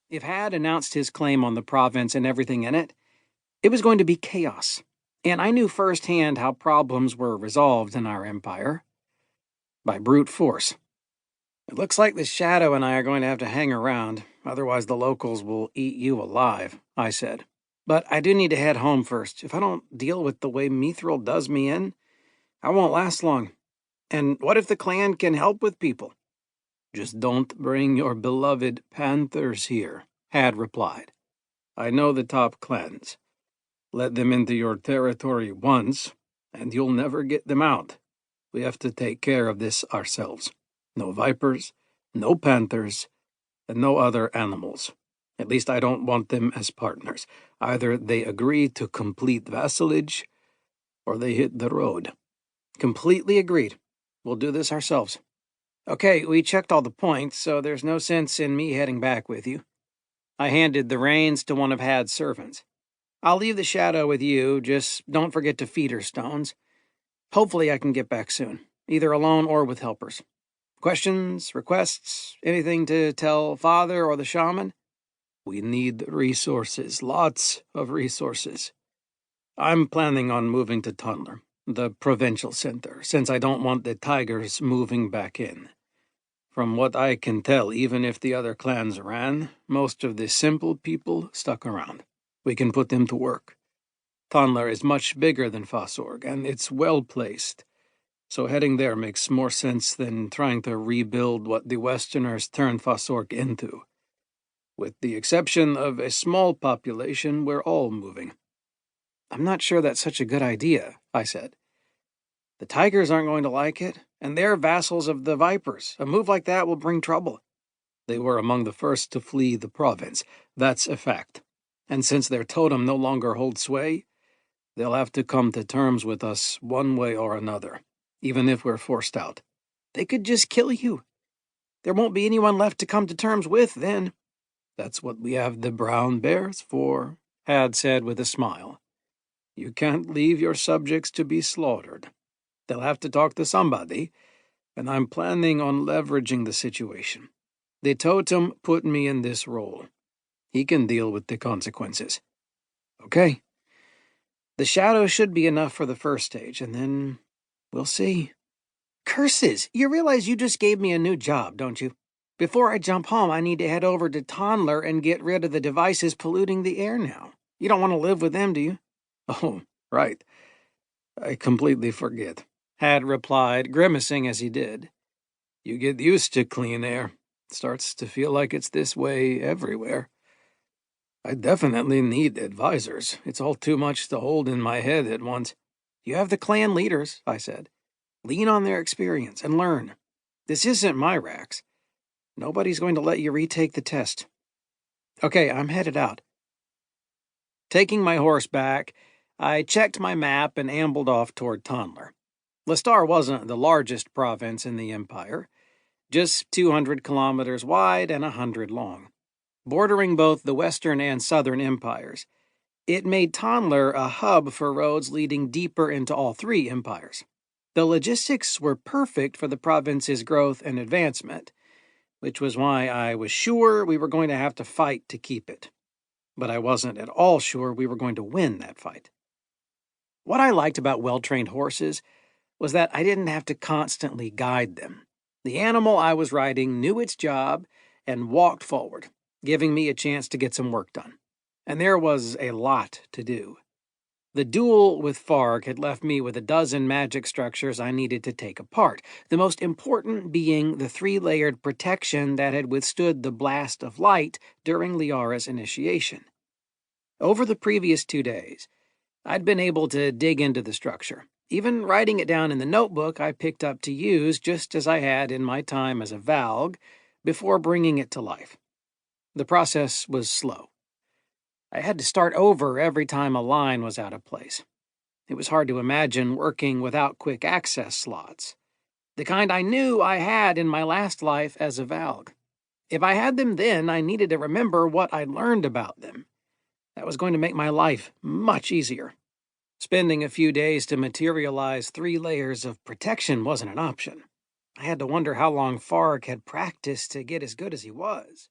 If Had announced his claim on the province and everything in it, it was going to be chaos. And I knew firsthand how problems were resolved in our empire. By brute force. It looks like the Shadow and I are going to have to hang around, otherwise the locals will eat you alive, I said. But I do need to head home first. If I don't deal with the way Mithril does me in, I won't last long. And what if the clan can help with people? Just don't bring your beloved panthers here, Had replied. I know the top clans. Let them into your territory once, and you'll never get them out. We have to take care of this ourselves. No vipers, no panthers, and no other animals. At least I don't want them as partners. Either they agree to complete vassalage, or they hit the road. Completely agreed. We'll do this ourselves. Okay, we checked all the points, so there's no sense in me heading back with you. I handed the reins to one of Had's servants. I'll leave the Shadow with you, just don't forget to feed her stones. Hopefully I can get back soon, either alone or with helpers. Questions, requests, anything to tell Father or the shaman? We need resources, lots of resources. I'm planning on moving to Tantor, the provincial center, since I don't want the tigers moving back in. From what I can tell, even if the other clans ran, most of the simple people stuck around. We can put them to work. Tantor is much bigger than Bashorg, and it's well placed, so heading there makes more sense than trying to rebuild what the Westerners turned Bashorg into. With the exception of a small population, we're all moving. I'm not sure that's such a good idea, I said. The tigers aren't going to like it, and they're vassals of the Vipers. A move like that will bring trouble. They were among the first to flee the province. That's a fact. And since their totem no longer holds sway, they'll have to come to terms with us one way or another, even if we're forced out. They could just kill you. There won't be anyone left to come to terms with then. That's what we have the brown bears for, Had said with a smile. You can't leave your subjects to be slaughtered. They'll have to talk to somebody, and I'm planning on leveraging the situation. The totem put me in this role. He can deal with the consequences. Okay. The Shadow should be enough for the first stage, and then we'll see. Curses! You realize you just gave me a new job, don't you? Before I jump home, I need to head over to Tantor and get rid of the devices polluting the air now. You don't want to live with them, do you? Oh, right. I completely forget, Had replied, grimacing as he did. You get used to clean air. It starts to feel like it's this way everywhere. I definitely need advisors. It's all too much to hold in my head at once. You have the clan leaders, I said. Lean on their experience and learn. This isn't my Rax. Nobody's going to let you retake the test. Okay, I'm headed out. Taking my horse back, I checked my map and ambled off toward Tantor. Lestar wasn't the largest province in the empire, just 200 kilometers wide and 100 long. Bordering both the western and southern empires, it made Tantor a hub for roads leading deeper into all three empires. The logistics were perfect for the province's growth and advancement, which was why I was sure we were going to have to fight to keep it. But I wasn't at all sure we were going to win that fight. What I liked about well-trained horses was that I didn't have to constantly guide them. The animal I was riding knew its job and walked forward, giving me a chance to get some work done. And there was a lot to do. The duel with Farg had left me with a dozen magic structures I needed to take apart, the most important being the 3-layered protection that had withstood the blast of light during Liara's initiation. Over the previous 2 days, I'd been able to dig into the structure, even writing it down in the notebook I picked up to use just as I had in my time as a Valg before bringing it to life. The process was slow. I had to start over every time a line was out of place. It was hard to imagine working without quick access slots, the kind I knew I had in my last life as a Valg. If I had them then, I needed to remember what I'd learned about them. That was going to make my life much easier. Spending a few days to materialize 3 layers of protection wasn't an option. I had to wonder how long Farg had practiced to get as good as he was.